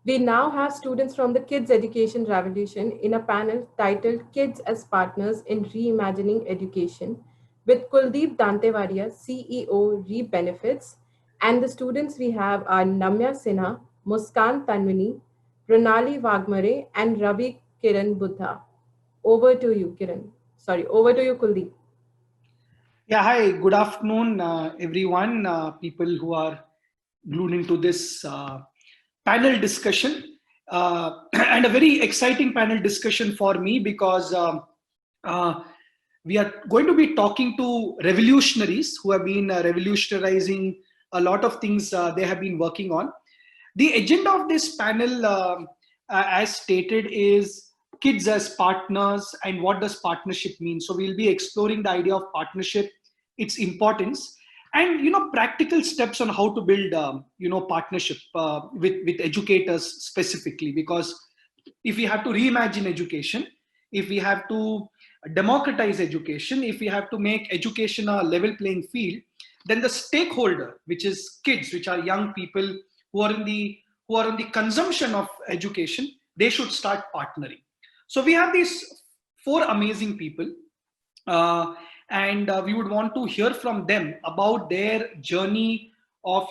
We now have students from the Kids Education Revolution in a panel titled Kids as Partners in Reimagining Education with Kuldeep Dantewadia, CEO, Re Benefits. And the students we have are Namya Sinha, Muskan Tanwini, Pranali Wagmare, and Ravi Kiran Buddha. Over to you, Kiran. Sorry, over to you, Kuldeep. Yeah, hi, good afternoon, everyone, people who are glued into this panel discussion. And a very exciting panel discussion for me because uh, we are going to be talking to revolutionaries who have been revolutionizing a lot of things they have been working on. The agenda of this panel, as stated, is kids as partners and what does partnership mean. So we'll be exploring the idea of partnership, its importance, and practical steps on how to build partnership with educators specifically. Because if we have to reimagine education, if we have to democratize education, if we have to make education a level playing field, then the stakeholder, which is kids, which are young people who are in the consumption of education, they should start partnering. So we have these four amazing people, uh, and we would want to hear from them about their journey of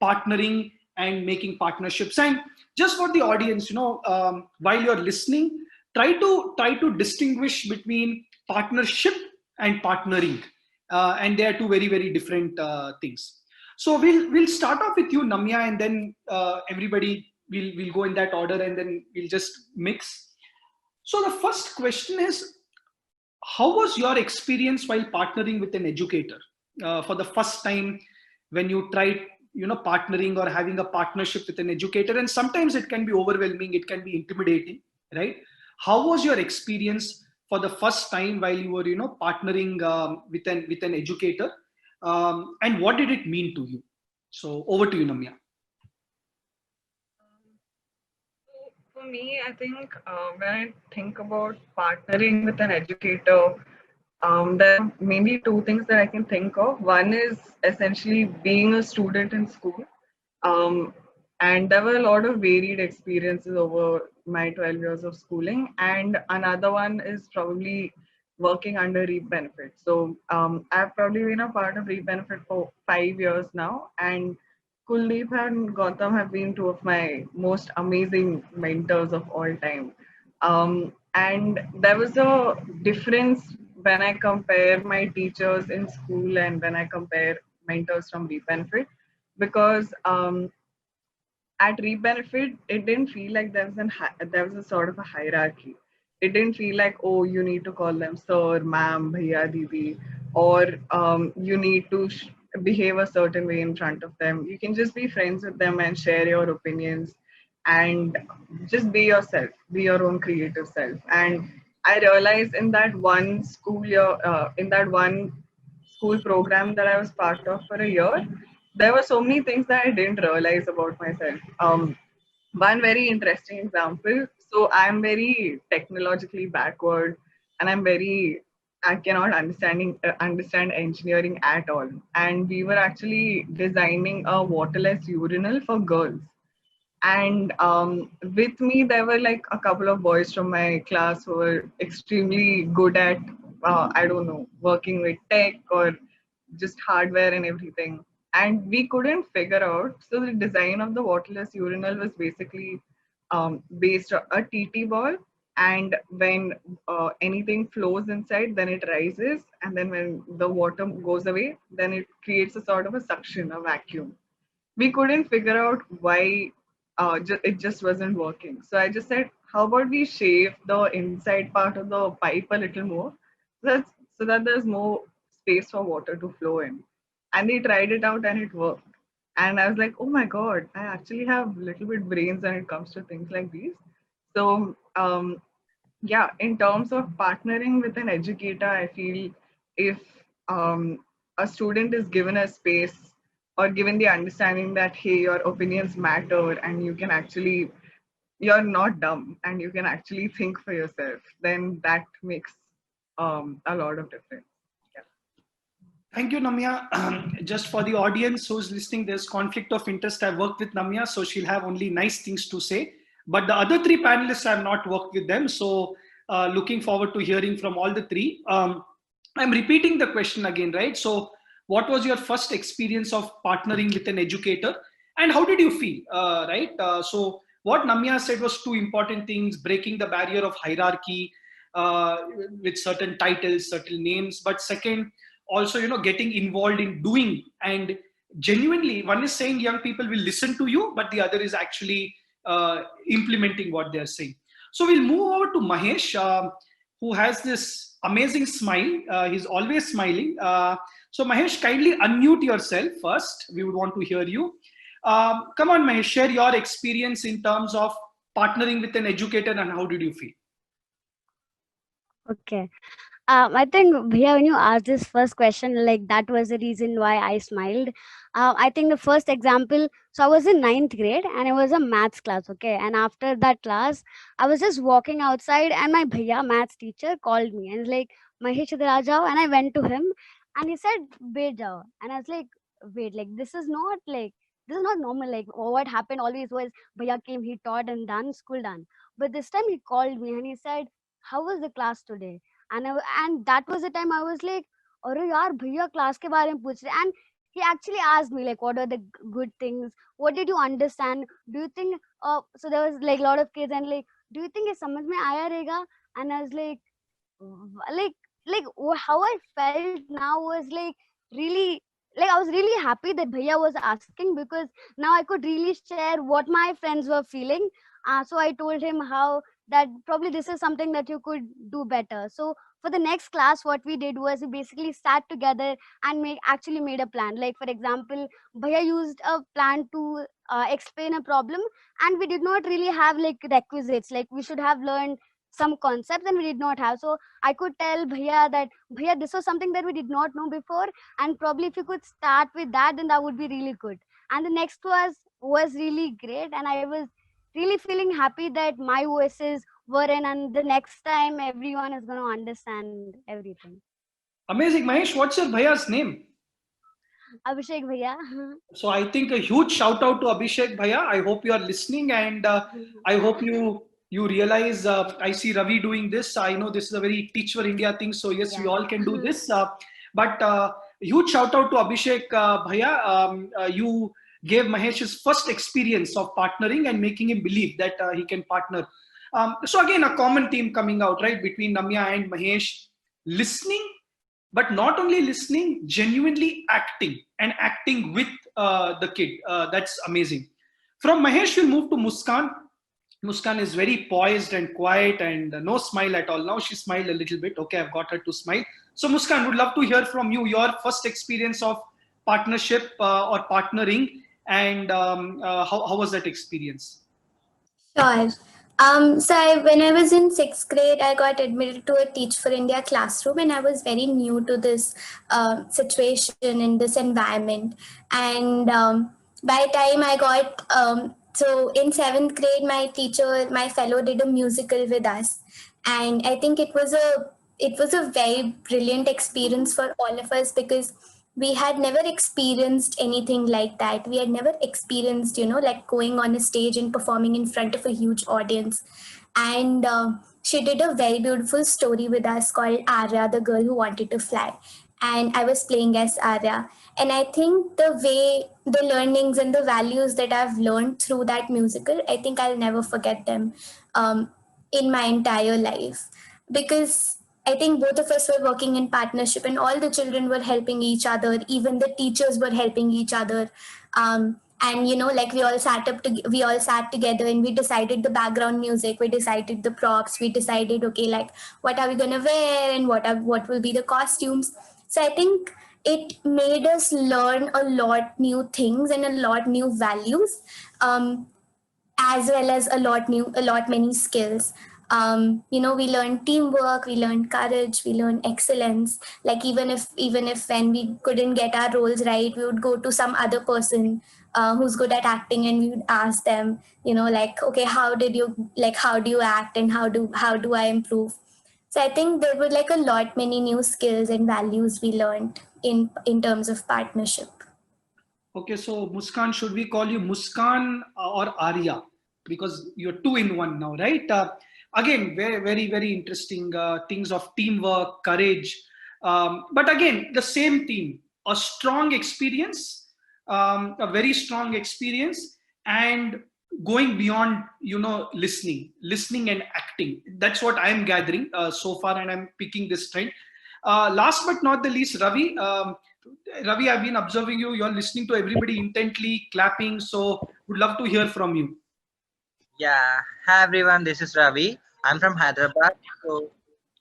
partnering and making partnerships. And just for the audience, while you're listening, try to distinguish between partnership and partnering, and they are two very very different things. So we'll start off with you, Namya, and then everybody will go in that order, and then we'll just mix. So the first question is, how was your experience while partnering with an educator for the first time when you tried partnering or having a partnership with an educator? And sometimes it can be overwhelming, it can be intimidating, right? How was your experience for the first time while you were partnering with an educator, and what did it mean to you? So over to you, Namya. For me, I think when I think about partnering with an educator, there are mainly two things that I can think of. One is essentially being a student in school. Um, and there were a lot of varied experiences over my 12 years of schooling. And another one is probably working under REAP Benefit. So I've probably been a part of REAP Benefit for 5 years now. And Kuldeep and Gautam have been two of my most amazing mentors of all time. And there was a difference when I compare my teachers in school and when I compare mentors from REAP Benefit, because at REAP Benefit, it didn't feel like there was a sort of a hierarchy. It didn't feel like, oh, you need to call them sir, ma'am, bhaiya, didi, or you need to behave a certain way in front of them. You can just be friends with them and share your opinions and just be yourself, be your own creative self. And I realized in that one school year, in that one school program that I was part of for a year, there were so many things that I didn't realize about myself. One very interesting example. So I'm very technologically backward, and I cannot understand engineering at all. And we were actually designing a waterless urinal for girls. And with me, there were like a couple of boys from my class who were extremely good at, I don't know, working with tech or just hardware and everything. And we couldn't figure out. So the design of the waterless urinal was basically based on a TT ball. And when anything flows inside, then it rises. And then when the water goes away, then it creates a sort of a suction, a vacuum. We couldn't figure out why it just wasn't working. So I just said, how about we shave the inside part of the pipe a little more so that there's more space for water to flow in. And they tried it out and it worked. And I was like, oh my God, I actually have little bit brains when it comes to things like these. So yeah, in terms of partnering with an educator, I feel if a student is given a space or given the understanding that, hey, your opinions matter and you can actually, you're not dumb and you can actually think for yourself, then that makes a lot of difference. Yeah. Thank you, Namya. Just for the audience who's listening, there's conflict of interest. I've worked with Namya, so she'll have only nice things to say. But the other three panelists, I've not worked with them. So looking forward to hearing from all the three. I'm repeating the question again, right? So what was your first experience of partnering with an educator? And how did you feel, right? So what Namya said was two important things: breaking the barrier of hierarchy uh, with certain titles, certain names. But second, also, getting involved in doing, and genuinely, one is saying young people will listen to you, but the other is actually implementing what they're saying. So we'll move over to Mahesh, who has this amazing smile. He's always smiling. So Mahesh, kindly unmute yourself first. We would want to hear you. Come on, Mahesh, share your experience in terms of partnering with an educator, and how did you feel? Okay. I think Bhaiya, when you asked this first question, like that was the reason why I smiled. I think the first example, so I was in ninth grade and it was a maths class, okay. And after that class, I was just walking outside and my Bhaiya, maths teacher, called me and was like, Mahesh, idhar aa jao. And I went to him and he said, wait jao. And I was like, wait, like this is not normal. Like what happened always was Bhaiya came, he taught and done, school done. But this time he called me and he said, how was the class today? And that was the time I was like, अरे यार भैया class के बारे में पूछ रहे. And he actually asked me like what are the good things, what did you understand, do you think so there was like a lot of kids and like do you think ये समझ में आया रहेगा. And I was like like how I felt now was like really, like I was really happy that bhaiya was asking, because now I could really share what my friends were feeling. So I told him how that probably this is something that you could do better. So for the next class, what we did was we basically sat together and actually made a plan. Like for example, bhaiya used a plan to explain a problem, and we did not really have like requisites. Like we should have learned some concepts and we did not have. So I could tell bhaiya that bhaiya this was something that we did not know before, and probably if you could start with that, then that would be really good. And the next was really great, and I was really feeling happy that my voices were in, and the next time everyone is going to understand everything. Amazing, Mahesh. What's your bhaiya's name? Abhishek bhaiya. So I think a huge shout out to Abhishek Bhaiya. I hope you are listening, and I hope you realize. I see Ravi doing this. I know this is a very Teach for India thing. So yes, we all can do this. But huge shout out to Abhishek Bhaiya. You gave Mahesh his first experience of partnering and making him believe that he can partner. So again, a common theme coming out, right, between Namya and Mahesh: listening, but not only listening, genuinely acting, and acting with the kid. That's amazing. From Mahesh, we'll move to Muskan. Muskan is very poised and quiet, and no smile at all. Now she smiled a little bit. Okay, I've got her to smile. So Muskan, would love to hear from you your first experience of partnership or partnering, and how was that experience? Sure. When I was in sixth grade, I got admitted to a Teach for India classroom, and I was very new to this situation in this environment. And by the time I got, so in seventh grade, my fellow did a musical with us, and I think it was a very brilliant experience for all of us, because we had never experienced anything like that. We had never experienced, like going on a stage and performing in front of a huge audience. And she did a very beautiful story with us called Arya, the girl who wanted to fly. And I was playing as Arya. And I think the learnings and the values that I've learned through that musical, I think I'll never forget them in my entire life. Because I think both of us were working in partnership, and all the children were helping each other. Even the teachers were helping each other. And like we all sat together and we decided the background music, we decided the props, we decided, okay, like what are we gonna wear and what will be the costumes. So I think it made us learn a lot new things and a lot new values, as well as a lot many skills. We learned teamwork, we learned courage, we learned excellence. Like even if when we couldn't get our roles right, we would go to some other person who's good at acting, and we would ask them, like, okay, how do you act, and how do I improve? So I think there were like a lot many new skills and values we learned. in terms of partnership. Okay, so Muskan, should we call you Muskan or Arya? Because you're two in one now, right? Again, very, very, very interesting things of teamwork, courage. But again, the same theme, a strong experience, a very strong experience, and going beyond, listening and acting. That's what I'm gathering so far, and I'm picking this trend. Last but not the least, Ravi. Ravi, I've been observing you. You're listening to everybody intently, clapping. So, would love to hear from you. Yeah, hi everyone, this is Ravi. I'm from Hyderabad. So,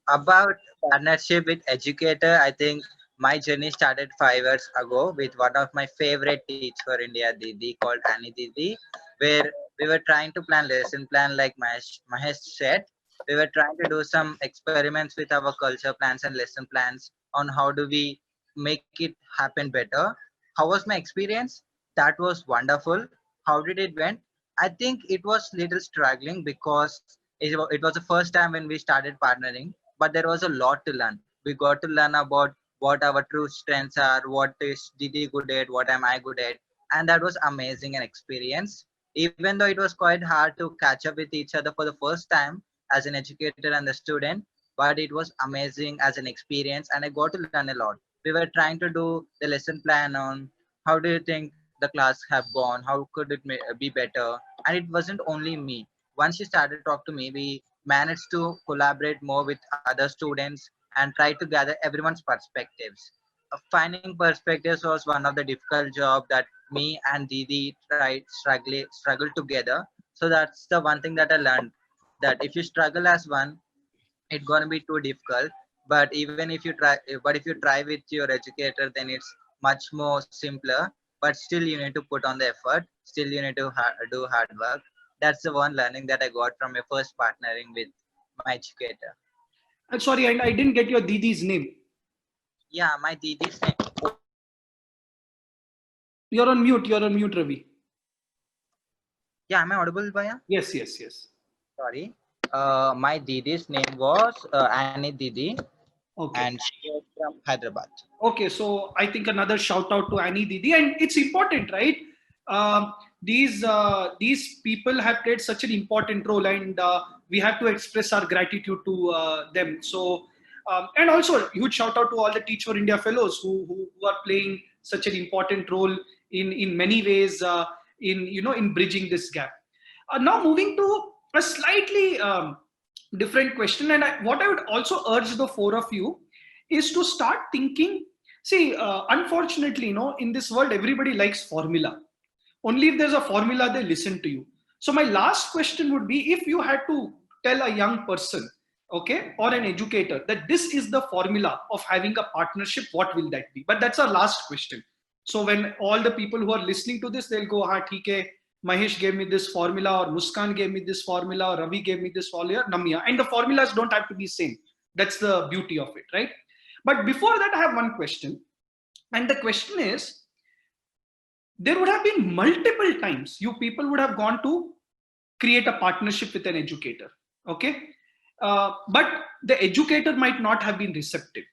about partnership with educator, I think my journey started 5 years ago with one of my favorite teach for India, Didi, called Annie Didi, where we were trying to plan lesson plan like Mahesh said. We were trying to do some experiments with our culture plans and lesson plans on how do we make it happen better. How was my experience? That was wonderful. How did it went? I think it was little struggling because it was the first time when we started partnering, but there was a lot to learn. We got to learn about what our true strengths are, what is Didi good at, what am I good at, and that was amazing an experience. Even though it was quite hard to catch up with each other for the first time as an educator and the student, but it was amazing as an experience, and I got to learn a lot. We were trying to do the lesson plan on how do you think the class have gone, how could it be better, and it wasn't only me. Once she started to talk to me, we managed to collaborate more with other students and try to gather everyone's perspectives. Finding perspectives was one of the difficult job that me and Didi tried struggle together. So that's the one thing that I learned, that if you struggle as one, it's gonna be too difficult. But even if you try, but if you try with your educator, then it's much more simpler. But still, you need to put on the effort. Still, you need to do hard work. That's the one learning that I got from my first partnering with my educator. I'm sorry, and I didn't get your Didi's name. Yeah, my Didi's name. You're on mute. You're on mute, Ravi. Yeah, am I audible, Baya? Yes, yes, yes. Sorry. My Didi's name was Annie Didi, Okay. and she was from Hyderabad. Okay, so I think another shout out to Annie Didi, and it's important, right? These people have played such an important role, and we have to express our gratitude to them. So, and also huge shout out to all the Teach for India fellows who are playing such an important role in many ways in bridging this gap. Now moving to a slightly different question, and what I would also urge the four of you is to start thinking. See, unfortunately, in this world, everybody likes formula. Only if there's a formula, they listen to you. So my last question would be, if you had to tell a young person, okay, or an educator, that this is the formula of having a partnership, what will that be? But that's our last question. So when all the people who are listening to this, they'll go, ha, theek hai, Mahesh gave me this formula, or Muskan gave me this formula, or Ravi gave me this formula, Namia. And the formulas don't have to be same. That's the beauty of it, right? But before that, I have one question. And the question is, there would have been multiple times you people would have gone to create a partnership with an educator, okay? But the educator might not have been receptive.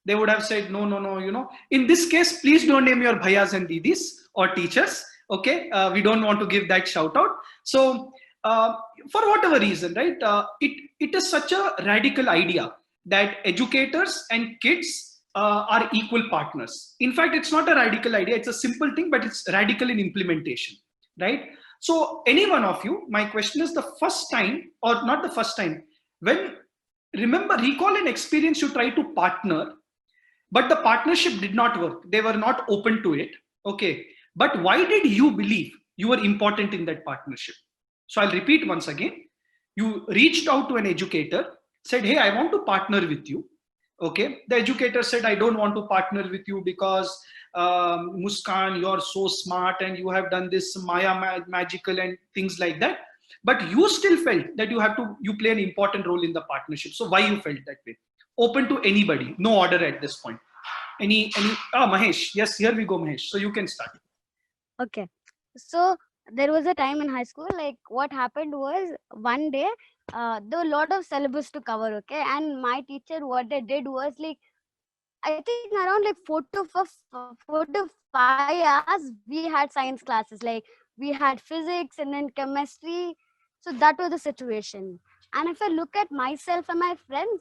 They would have said, no, no, no, in this case, please don't name your bhaias and didis or teachers, okay? We don't want to give that shout out. So for whatever reason, right, it is such a radical idea that educators and kids are equal partners. In fact, it's not a radical idea, it's a simple thing, but it's radical in implementation, right? So any one of you, my question is, the first time, or not the first time, when, recall an experience you tried to partner, but the partnership did not work. They were not open to it, okay? But why did you believe you were important in that partnership? So I'll repeat once again. You reached out to an educator, said, hey, I want to partner with you. Okay. The educator said, I don't want to partner with you because Muskan, you're so smart and you have done this Maya magical and things like that. But you still felt that you play an important role in the partnership. So why you felt that way? Open to anybody, no order at this point. Mahesh, yes, here we go, Mahesh. So you can start. Okay. So there was a time in high school, like what happened was one day, there were a lot of syllabus to cover, okay? And my teacher, what they did was like, I think around like 4 to 5 hours we had science classes. Like we had physics and then chemistry. So that was the situation. And if I look at myself and my friends,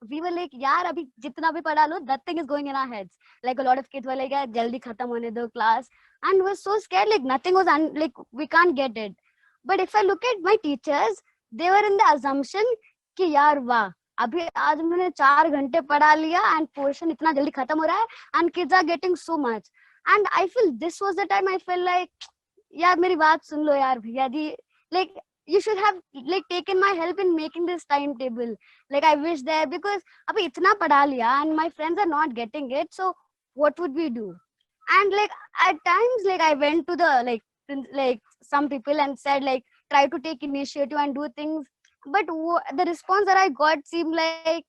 we were like, yaar, abhi jitna bhi pada lo, that thing is going in our heads. Like a lot of kids were like, yeah, jaldi khatam hone do class. And we're so scared, like nothing was, like we can't get it. But if I look at my teachers, they were in the assumption कि यार वाह अभी आज मैंने 4 घंटे पढ़ा लिया and portion इतना जल्दी खत्म हो रहा है and kids are getting so much. And I feel this was the time I felt like यार मेरी बात सुन लो यार भैया जी, like you should have like taken my help in making this timetable. Like I wish there, because अभी इतना पढ़ा लिया and my friends are not getting it, so what would we do? And like at times like I went to the like some people and said like try to take initiative and do things, but the response that I got seemed like,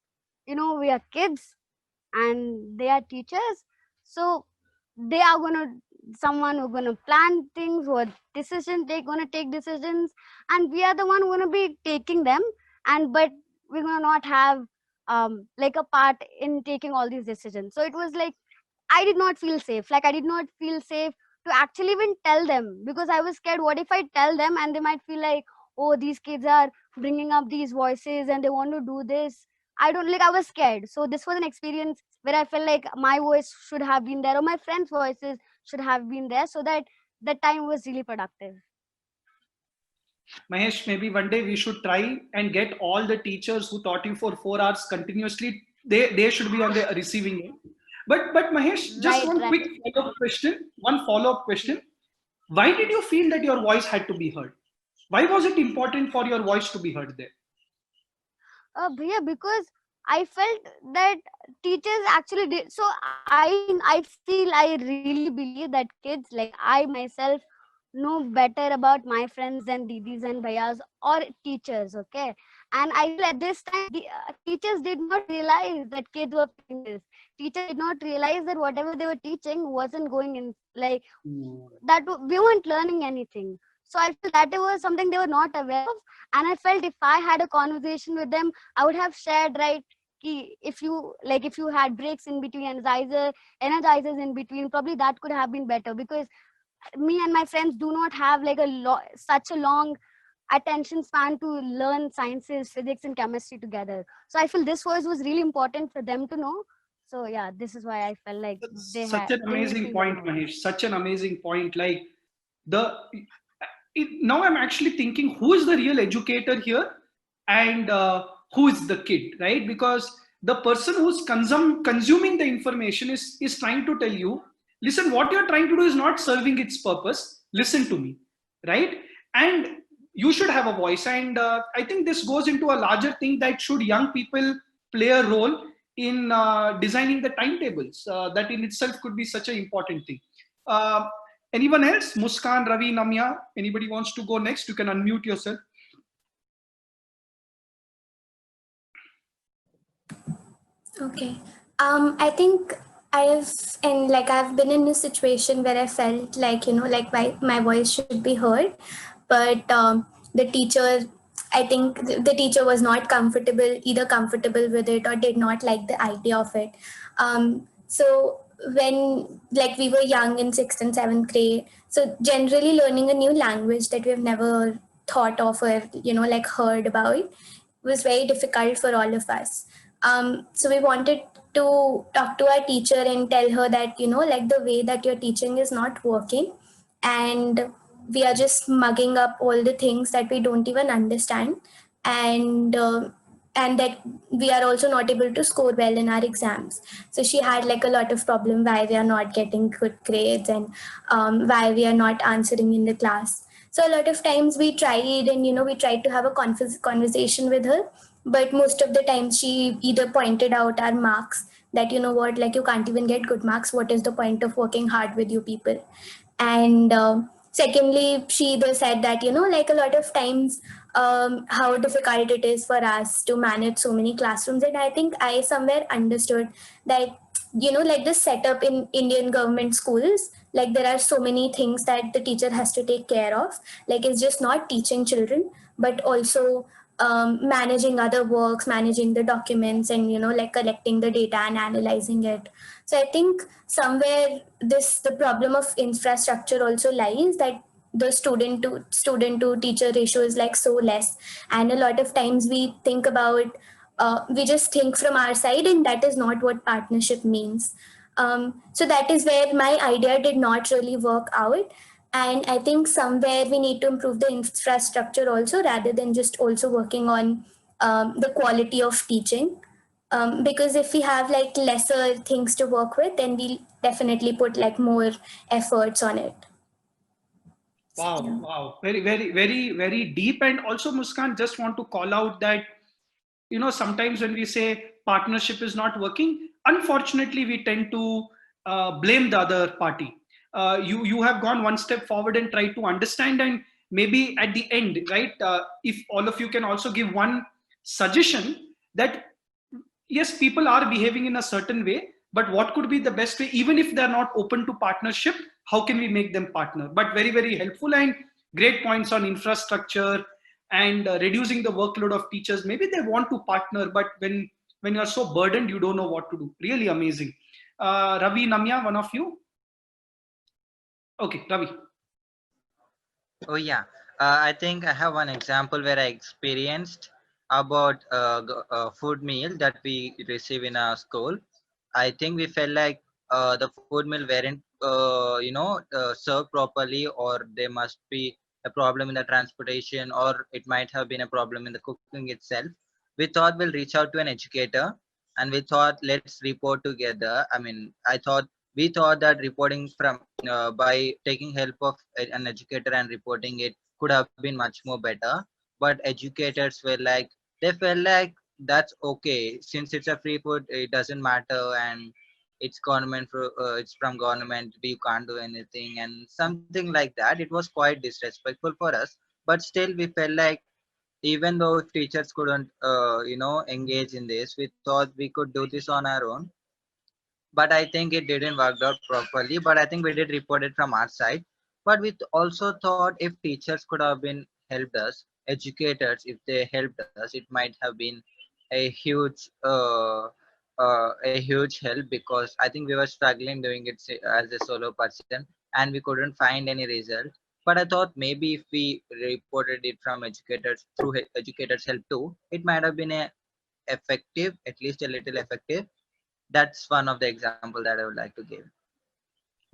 you know, we are kids and they are teachers, so they are gonna someone who's gonna plan things, what decisions they're gonna take decisions, and we are the one who gonna be taking them, and but we're gonna not have like a part in taking all these decisions. So it was like I did not feel safe. Like I did not feel safe to actually even tell them, because I was scared. What if I tell them and they might feel like, oh, these kids are bringing up these voices and they want to do this. I don't like, I was scared. So this was an experience where I felt like my voice should have been there or my friends' voices should have been there, so that the time was really productive. Mahesh, maybe one day we should try and get all the teachers who taught you for 4 hours continuously. They should be on the receiving end. But Mahesh, just Right, one right. quick follow-up question. Why did you feel that your voice had to be heard? Why was it important for your voice to be heard there? Bhaiya, because I felt that teachers actually did. So I feel, I really believe that kids, like I myself, know better about my friends than didis and bhaias or teachers. Okay, and I feel at this time the teachers did not realize that kids were feeling this. Teachers did not realize that whatever they were teaching wasn't going in, like that we weren't learning anything. So I felt that it was something they were not aware of, and I felt if I had a conversation with them, I would have shared, right, if you had breaks in between, energizers in between, probably that could have been better, because me and my friends do not have like such a long attention span to learn sciences, physics and chemistry together. So I feel this voice was really important for them to know. So yeah, this is why I felt like Such an amazing point, Mahesh. Such an amazing point. Like now I'm actually thinking, who is the real educator here, and who is the kid, right? Because the person who's consuming the information is trying to tell you, listen, what you're trying to do is not serving its purpose. Listen to me, right? And you should have a voice. And I think this goes into a larger thing, that should young people play a role in designing the timetables. That in itself could be such an important thing. Anyone else? Muskan, Ravi, Namya, anybody wants to go next? You can unmute yourself. Okay. I think I've been in a situation where I felt like, like my voice should be heard, but the teacher, I think the teacher was not either comfortable with it or did not like the idea of it. So when we were young in 6th and 7th grade, so generally learning a new language that we've never thought of or heard about was very difficult for all of us. So we wanted to talk to our teacher and tell her that the way that you're teaching is not working, and we are just mugging up all the things that we don't even understand, and that we are also not able to score well in our exams. So she had a lot of problem why we are not getting good grades, and why we are not answering in the class. So a lot of times we tried, and we tried to have a conversation with her, but most of the times she either pointed out our marks, that you can't even get good marks, what is the point of working hard with you people? And secondly, she either said that a lot of times how difficult it is for us to manage so many classrooms. And I think I somewhere understood that the setup in Indian government schools, there are so many things that the teacher has to take care of. It's just not teaching children, but also managing other works, managing the documents, and like collecting the data and analyzing it. So I think somewhere the problem of infrastructure also lies, that the student to teacher ratio is like so less, and a lot of times we just think from our side, and that is not what partnership means. So that is where my idea did not really work out. And I think somewhere we need to improve the infrastructure also, rather than just also working on the quality of teaching. Because if we have like lesser things to work with, then we'll definitely put like more efforts on it. Wow, Yeah. wow. Very, very, very, very deep. And also, Muskan, just want to call out that, sometimes when we say partnership is not working, unfortunately, we tend to blame the other party. You have gone one step forward and tried to understand, and maybe at the end, right? If all of you can also give one suggestion that yes, people are behaving in a certain way, but what could be the best way, even if they're not open to partnership, how can we make them partner? But very, very helpful and great points on infrastructure and reducing the workload of teachers. Maybe they want to partner, but when you're so burdened, you don't know what to do. Really amazing. Ravi, Namya, one of you? Okay, Ravi. Oh yeah, I think I have one example where I experienced about food meal that we receive in our school. I think we felt like the food meal weren't, served properly, or there must be a problem in the transportation, or it might have been a problem in the cooking itself. We thought we'll reach out to an educator, and we thought let's report together. I mean, we thought that reporting from by taking help of an educator and reporting it could have been much more better. But educators were like, they felt like that's okay since it's a free food, it doesn't matter, and it's from government, we can't do anything and something like that. It was quite disrespectful for us, but still we felt like even though if teachers couldn't engage in this, we thought we could do this on our own. But I think it didn't work out properly. But I think we did report it from our side. But we also thought if teachers could have been helped us, educators, if they helped us, it might have been a huge help, because I think we were struggling doing it as a solo person, and we couldn't find any result. But I thought maybe if we reported it from educators through educators help too, it might have been a effective, at least a little effective. That's one of the example that I would like to give.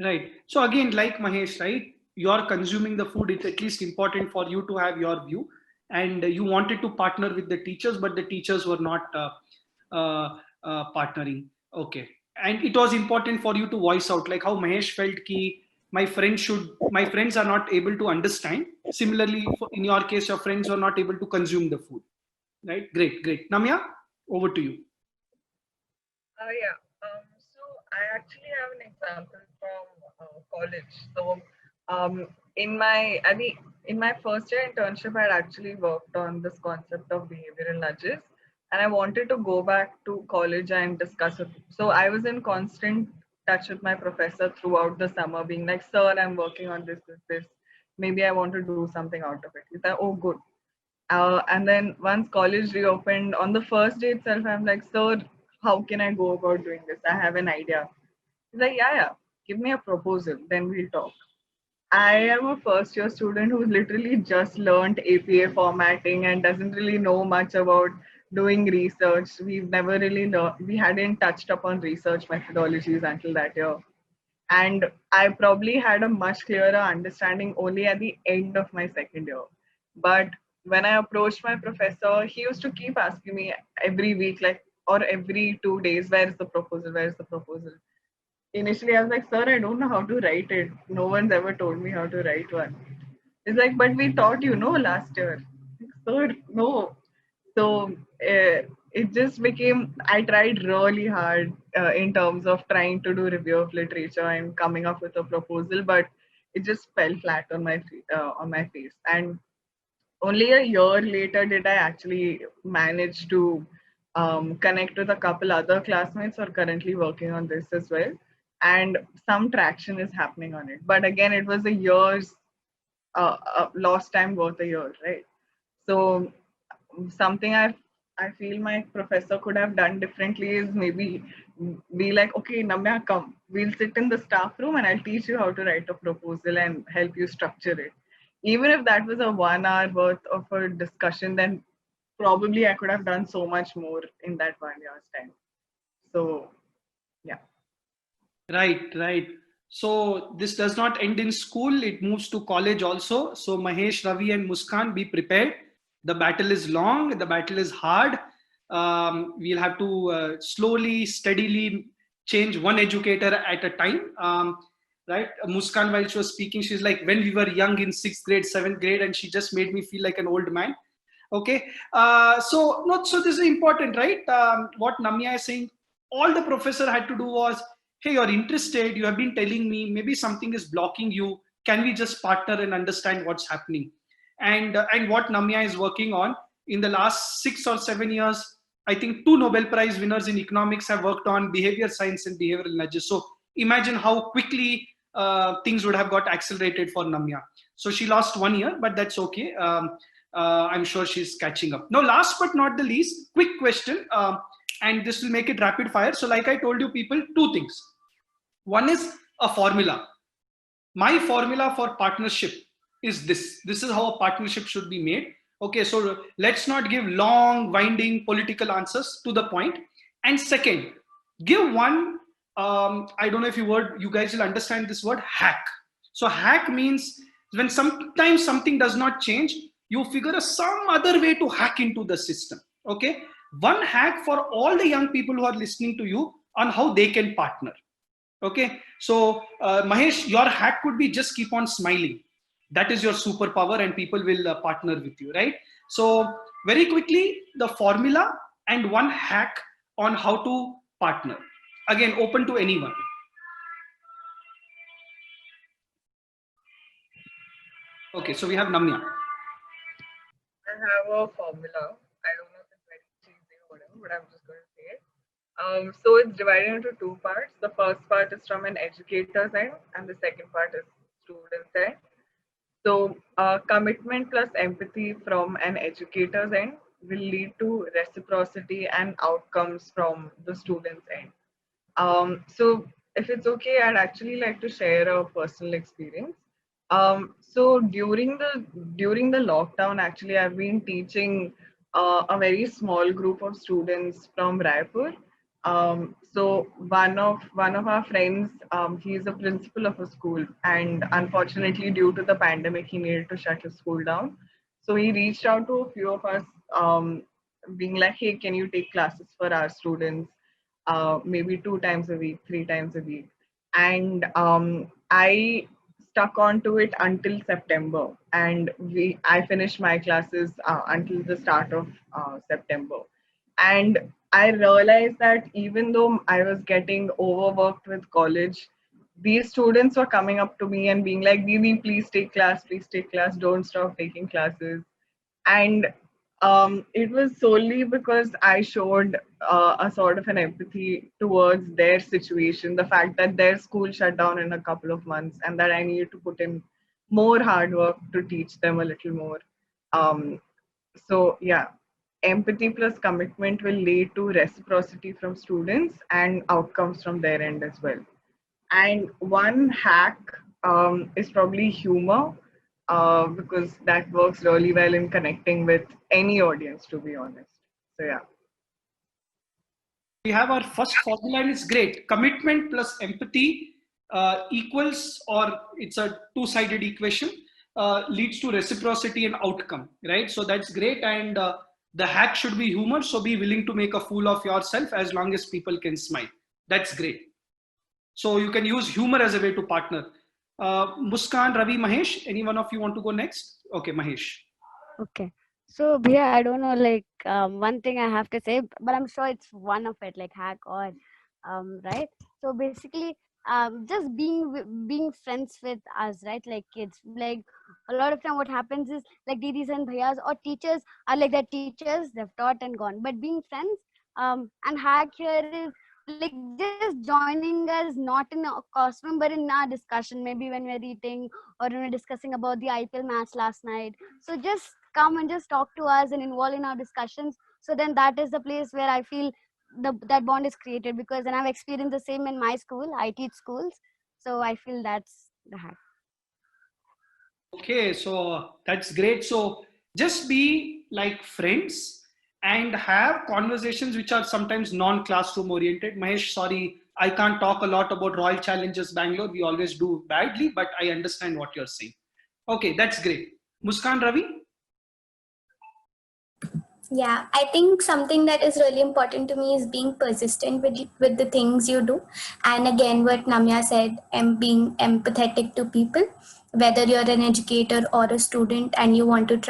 Right. So again, like Mahesh, right? You're consuming the food. It's at least important for you to have your view, and you wanted to partner with the teachers, but the teachers were not partnering. Okay. And it was important for you to voice out, like how Mahesh felt ki my friends are not able to understand. Similarly, in your case, your friends were not able to consume the food. Right. Great. Great. Namya, over to you. Yeah. So I actually have an example from college. So in my first year internship, I had actually worked on this concept of behavioral nudges, and I wanted to go back to college and discuss it. So I was in constant touch with my professor throughout the summer, being like, "Sir, I'm working on this. Maybe I want to do something out of it." He's like, "Oh, good." And then once college reopened, on the first day itself, I'm like, "Sir, how can I go about doing this? I have an idea." He's like, yeah, give me a proposal, then we'll talk. I am a first year student who's literally just learned APA formatting and doesn't really know much about doing research. We've never really learned, we hadn't touched upon research methodologies until that year. And I probably had a much clearer understanding only at the end of my second year. But when I approached my professor, he used to keep asking me every week, like, or every 2 days, where is the proposal? Where is the proposal? Initially, I was like, "Sir, I don't know how to write it. No one's ever told me how to write one." It's like, "But we taught you, no, last year." Sir, no. So it just became, I tried really hard in terms of trying to do review of literature and coming up with a proposal, but it just fell flat on my face. And only a year later did I actually manage to connect with a couple other classmates who are currently working on this as well. And some traction is happening on it. But again, it was a year's lost time worth a year, right? So something I feel my professor could have done differently is maybe be like, okay, Namya, come, we'll sit in the staff room and I'll teach you how to write a proposal and help you structure it. Even if that was a 1 hour worth of a discussion, then probably I could have done so much more in that 1 year's time. So, yeah. Right, right. So this does not end in school, it moves to college also. So Mahesh, Ravi, and Muskan, be prepared. The battle is long, the battle is hard. We'll have to slowly, steadily change one educator at a time. Right? Muskan, while she was speaking, she's like, when we were young in 6th grade, 7th grade, and she just made me feel like an old man. Okay. So this is important, right? What Namya is saying, all the professor had to do was, hey, you're interested, you have been telling me, maybe something is blocking you, can we just partner and understand what's happening? And what Namya is working on in the last 6 or 7 years, I think 2 Nobel Prize winners in economics have worked on behavior science and behavioral nudges. So imagine how quickly things would have got accelerated for Namya. So she lost 1 year, but that's okay. I'm sure she's catching up. Now, last but not the least, quick question, and this will make it rapid fire. So like I told you people, 2 things. One is a formula. My formula for partnership is this. This is how a partnership should be made. Okay, so let's not give long, winding political answers, to the point. And second, give one, I don't know if you guys will understand this word, hack. So hack means when sometimes something does not change, you figure some other way to hack into the system. Okay, one hack for all the young people who are listening to you on how they can partner. Okay, so Mahesh, your hack could be just keep on smiling. That is your superpower, and people will partner with you, right? So very quickly, the formula and one hack on how to partner. Again, open to anyone. Okay, so we have Namya. I have a formula. I don't know if it's very cheesy or whatever, but I'm just going to say it. So it's divided into 2 parts. The first part is from an educator's end, and the second part is student's end. So commitment plus empathy from an educator's end will lead to reciprocity and outcomes from the student's end. So if it's okay, I'd actually like to share a personal experience. So during the lockdown, actually, I've been teaching a very small group of students from Raipur. So one of our friends, he's a principal of a school, and unfortunately, due to the pandemic, he needed to shut his school down. So he reached out to a few of us, being like, "Hey, can you take classes for our students? Maybe 2 times a week, 3 times a week." And I stuck on to it until September, and I finished my classes until the start of September. And I realized that even though I was getting overworked with college, these students were coming up to me and being like, "Didi, please take class, don't stop taking classes." And it was solely because I showed a sort of an empathy towards their situation, the fact that their school shut down in a couple of months and that I needed to put in more hard work to teach them a little more. So yeah, empathy plus commitment will lead to reciprocity from students and outcomes from their end as well. And one hack is probably humor, because that works really well in connecting with any audience, to be honest. So yeah. We have our first formula, and it's great. Commitment plus empathy equals, or it's a two-sided equation, leads to reciprocity and outcome, right? So that's great. And the hack should be humor. So be willing to make a fool of yourself as long as people can smile. That's great. So you can use humor as a way to partner. Muskan, Ravi, Mahesh, any one of you want to go next? Okay, Mahesh. Okay. So Bhaiya, I don't know, like one thing I have to say, but I'm sure it's one of it, like hack or right. So basically, just being friends with us, right? Like kids, like a lot of time, what happens is like didis and bhaiyas or teachers are like their teachers, they've taught and gone. But being friends, and hack here is like just joining us not in a costume but in our discussion, maybe when we're eating or when we're discussing about the IPL match last night. So just come and just talk to us and involve in our discussions. So then that is the place where I feel that bond is created, because then I've experienced the same in my school. I teach schools, so I feel that's the hack. Okay, so that's great. So just be like friends and have conversations which are sometimes non-classroom oriented. Mahesh, sorry, I can't talk a lot about Royal Challengers Bangalore. We always do badly, but I understand what you're saying. Okay, that's great. Muskan, Ravi? Yeah, I think something that is really important to me is being persistent with the things you do. And again, what Namya said, and being empathetic to people, whether you're an educator or a student and you want to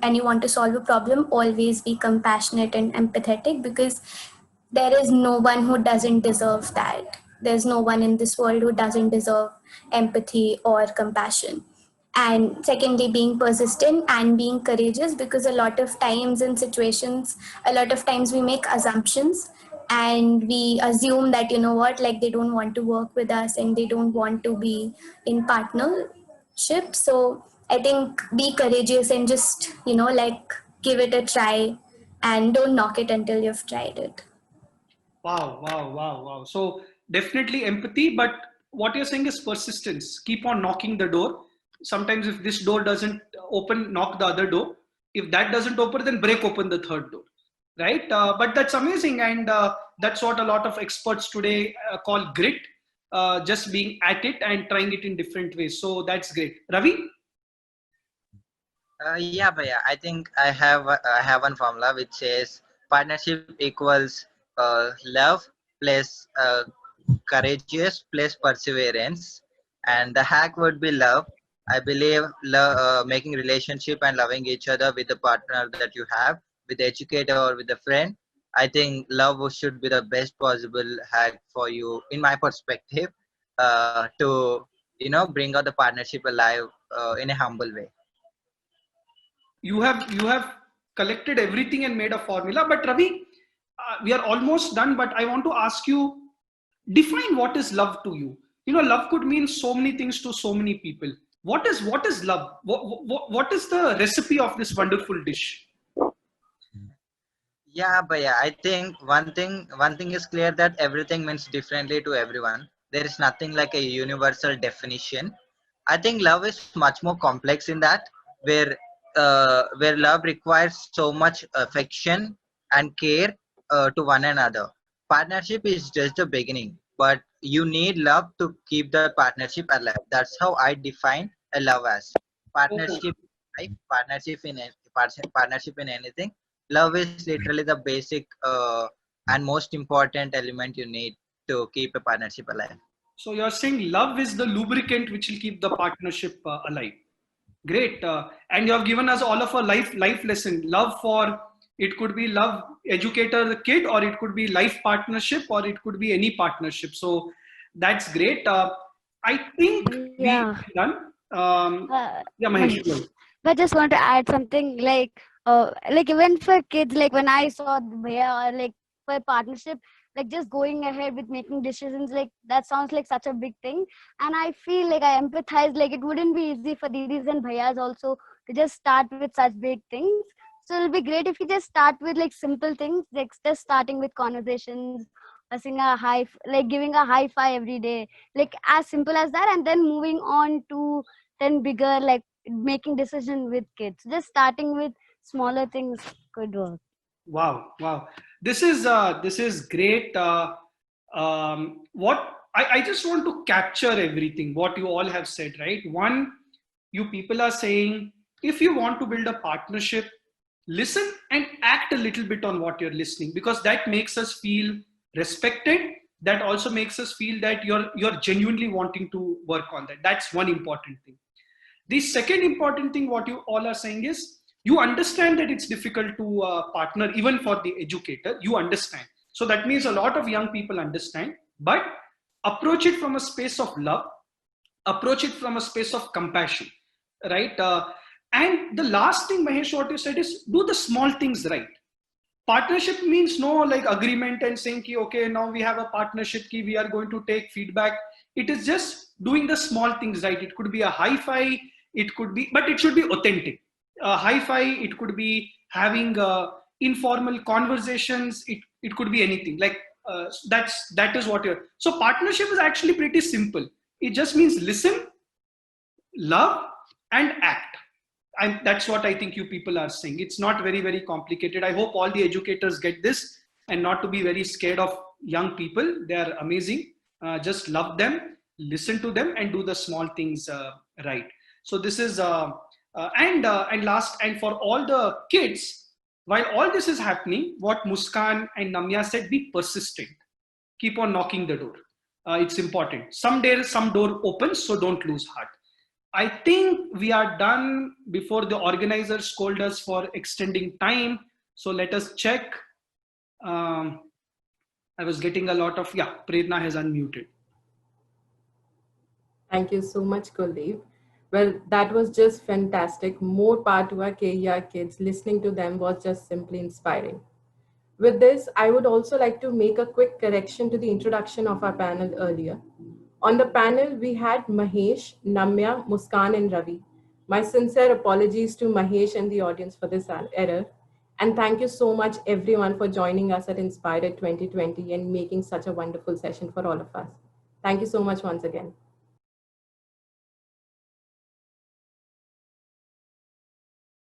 and you want to solve a problem, always be compassionate and empathetic, because there is no one who doesn't deserve that. There's no one in this world who doesn't deserve empathy or compassion. And secondly, being persistent and being courageous, because a lot of times in situations, a lot of times we make assumptions and we assume that, you know what, like they don't want to work with us and they don't want to be in partnership. So I think be courageous and just, like give it a try and don't knock it until you've tried it. Wow, wow, wow, wow. So definitely empathy, but what you're saying is persistence. Keep on knocking the door. Sometimes if this door doesn't open, knock the other door. If that doesn't open, then break open the third door, right? But that's amazing, and that's what a lot of experts today call grit. Just being at it and trying it in different ways. So that's great. Ravi? Yeah, but yeah, I think I have one formula which says partnership equals love plus courageous plus perseverance, and the hack would be love. I believe making relationship and loving each other with the partner that you have, with the educator or with a friend. I think love should be the best possible hack for you, in my perspective, to bring out the partnership alive in a humble way. You have collected everything and made a formula. But Ravi, we are almost done, but I want to ask you, define what is love to you. Love could mean so many things to so many people. What is love? What is the recipe of this wonderful dish? Yeah, but yeah, I think one thing is clear, that everything means differently to everyone. There is nothing like a universal definition. I think love is much more complex in that, where love requires so much affection and care to one another. Partnership is just the beginning, but you need love to keep the partnership alive. That's how I define a love as. Oh, Partnership, right? Partnership in anything. Love is literally the basic and most important element you need to keep a partnership alive. so you're saying love is the lubricant which will keep the partnership alive. Great. And you have given us all of a life lesson. Love for, it could be love educator the kid, or it could be life partnership, or it could be any partnership. So that's great. I think Yeah. we're done. Yeah, Mahesh. Mahesh. I just want to add something like even for kids, like when I saw Bhaiya, or like for partnership, like just going ahead with making decisions, like that sounds like such a big thing. And I feel like I empathize, like it wouldn't be easy for Didis and Bhaiyas also to just start with such big things. So it'll be great if you just start with like simple things, like just starting with conversations, passing a like giving a high five every day, like as simple as that, and then moving on to then bigger, like making decision with kids. Just starting with smaller things could work. Wow, wow. This is great. What I just want to capture everything what you all have said, right? One, you people are saying, if you want to build a partnership, listen and act a little bit on what you're listening, because that makes us feel respected. That also makes us feel that you're genuinely wanting to work on that. That's one important thing. The second important thing what you all are saying is, you understand that it's difficult to partner even for the educator. You understand. So that means a lot of young people understand, but approach it from a space of love, approach it from a space of compassion, right? And the last thing, Mahesh, what you said is, do the small things right. Partnership means no like agreement and saying ki, okay, now we have a partnership ki we are going to take feedback. It is just doing the small things right. It could be a high five, it could be, but it should be authentic. hi-fi, it could be having informal conversations, it could be anything. Like that is what you're. So partnership is actually pretty simple. It just means listen, love, and act. And that's what I think you people are saying. It's not very, very complicated. I hope all the educators get this and not to be very scared of young people. They are amazing. Just love them, listen to them, and do the small things right. So this is and last, and for all the kids, while all this is happening, what Muskan and Namya said, be persistent. Keep on knocking the door. It's important. Someday some door opens, so don't lose heart. I think we are done before the organizers scold us for extending time. So let us check. I was getting a lot of, yeah, Prerna has unmuted. Thank you so much, Kuldeep. Well, that was just fantastic. More power to our KER kids. Listening to them was just simply inspiring. With this, I would also like to make a quick correction to the introduction of our panel earlier. On the panel, we had Mahesh, Namya, Muskan, and Ravi. My sincere apologies to Mahesh and the audience for this error. And thank you so much, everyone, for joining us at Inspired 2020 and making such a wonderful session for all of us. Thank you so much once again.